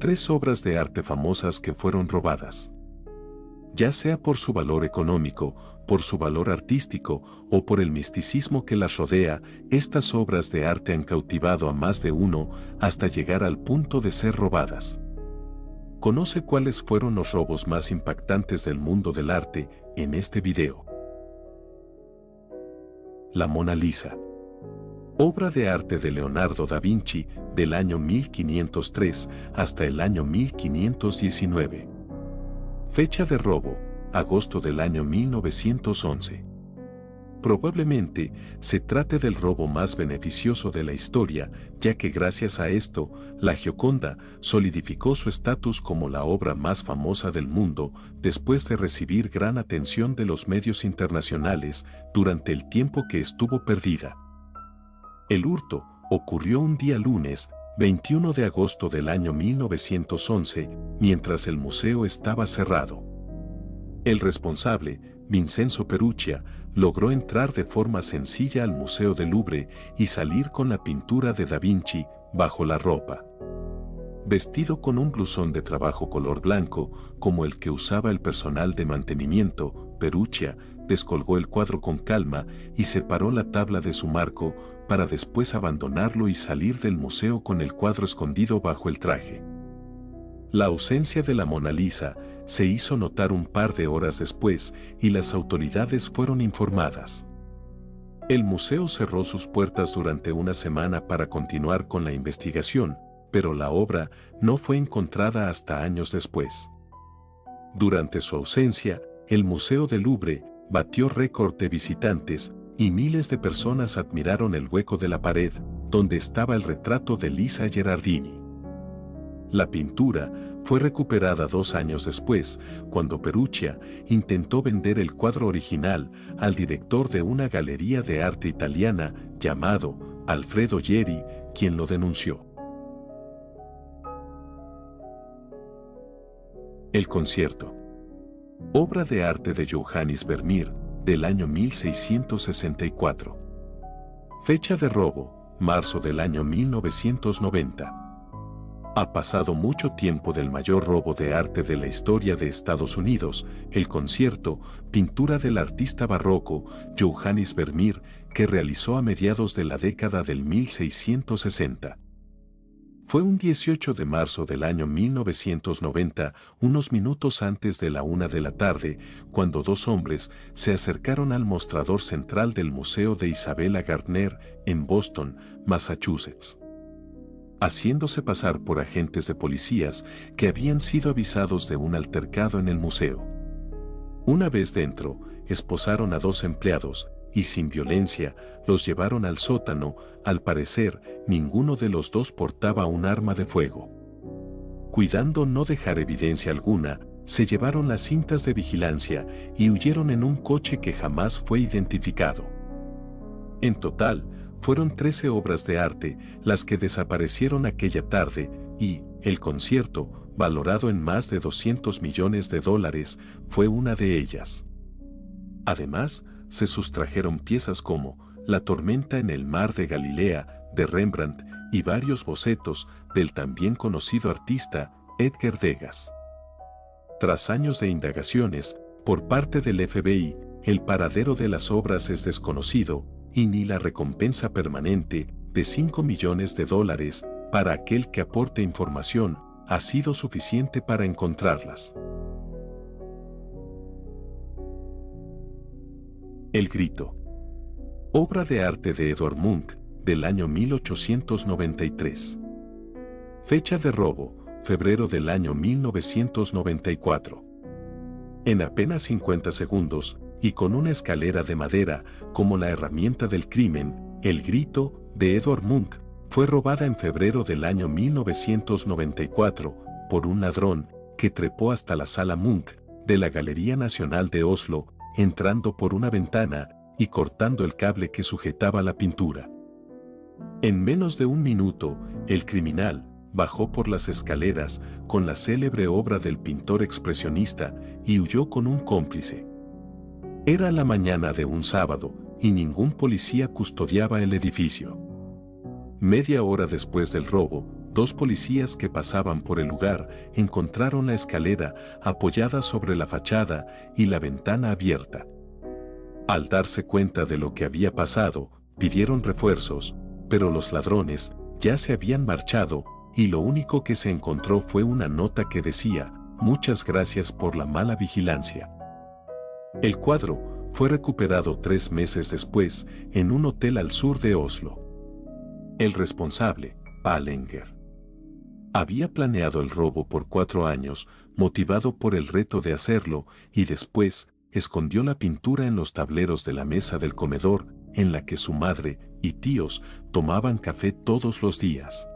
Tres obras de arte famosas que fueron robadas. Ya sea por su valor económico, por su valor artístico o por el misticismo que las rodea, estas obras de arte han cautivado a más de uno hasta llegar al punto de ser robadas. Conoce cuáles fueron los robos más impactantes del mundo del arte en este video. La Mona Lisa. Obra de arte de Leonardo da Vinci del año 1503 hasta el año 1519. Fecha de robo, agosto del año 1911. Probablemente se trate del robo más beneficioso de la historia, ya que gracias a esto, la Gioconda solidificó su estatus como la obra más famosa del mundo después de recibir gran atención de los medios internacionales durante el tiempo que estuvo perdida. El hurto ocurrió un día lunes, 21 de agosto del año 1911, mientras el museo estaba cerrado. El responsable, Vincenzo Perugia, logró entrar de forma sencilla al Museo del Louvre y salir con la pintura de Da Vinci bajo la ropa. Vestido con un blusón de trabajo color blanco, como el que usaba el personal de mantenimiento, Perugia descolgó el cuadro con calma y separó la tabla de su marco para después abandonarlo y salir del museo con el cuadro escondido bajo el traje. La ausencia de la Mona Lisa se hizo notar un par de horas después y las autoridades fueron informadas. El museo cerró sus puertas durante una semana para continuar con la investigación, pero la obra no fue encontrada hasta años después. Durante su ausencia, el Museo del Louvre batió récord de visitantes y miles de personas admiraron el hueco de la pared donde estaba el retrato de Lisa Gherardini. La pintura fue recuperada 2 años después, cuando Perugia intentó vender el cuadro original al director de una galería de arte italiana llamado Alfredo Geri, quien lo denunció. El concierto. Obra de arte de Johannes Vermeer, del año 1664. Fecha de robo, marzo del año 1990. Ha pasado mucho tiempo del mayor robo de arte de la historia de Estados Unidos, el concierto, pintura del artista barroco Johannes Vermeer, que realizó a mediados de la década del 1660. Fue un 18 de marzo del año 1990, unos minutos antes de la 1 de la tarde, cuando dos hombres se acercaron al mostrador central del Museo de Isabella Gardner, en Boston, Massachusetts, haciéndose pasar por agentes de policías que habían sido avisados de un altercado en el museo. Una vez dentro, esposaron a 2 empleados y sin violencia los llevaron al sótano. Al parecer, ninguno de los dos portaba un arma de fuego. Cuidando no dejar evidencia alguna, se llevaron las cintas de vigilancia y huyeron en un coche que jamás fue identificado. En total, fueron 13 obras de arte las que desaparecieron aquella tarde y el concierto, valorado en más de $200 millones, fue una de ellas. Además, se sustrajeron piezas como La tormenta en el mar de Galilea, de Rembrandt, y varios bocetos del también conocido artista Edgar Degas. Tras años de indagaciones, por parte del FBI, el paradero de las obras es desconocido, y ni la recompensa permanente de $5 millones para aquel que aporte información ha sido suficiente para encontrarlas. El grito. Obra de arte de Edvard Munch, del año 1893. Fecha de robo, febrero del año 1994. En apenas 50 segundos, y con una escalera de madera como la herramienta del crimen, El grito, de Edvard Munch, fue robada en febrero del año 1994 por un ladrón que trepó hasta la Sala Munch de la Galería Nacional de Oslo, entrando por una ventana y cortando el cable que sujetaba la pintura. En menos de un minuto, el criminal bajó por las escaleras con la célebre obra del pintor expresionista y huyó con un cómplice. Era la mañana de un sábado y ningún policía custodiaba el edificio. Media hora después del robo, Dos policías que pasaban por el lugar encontraron la escalera apoyada sobre la fachada y la ventana abierta. Al darse cuenta de lo que había pasado, pidieron refuerzos, pero los ladrones ya se habían marchado y lo único que se encontró fue una nota que decía: «Muchas gracias por la mala vigilancia». El cuadro fue recuperado 3 meses después en un hotel al sur de Oslo. El responsable, Paul Enger, había planeado el robo por 4 años, motivado por el reto de hacerlo, y después escondió la pintura en los tableros de la mesa del comedor, en la que su madre y tíos tomaban café todos los días.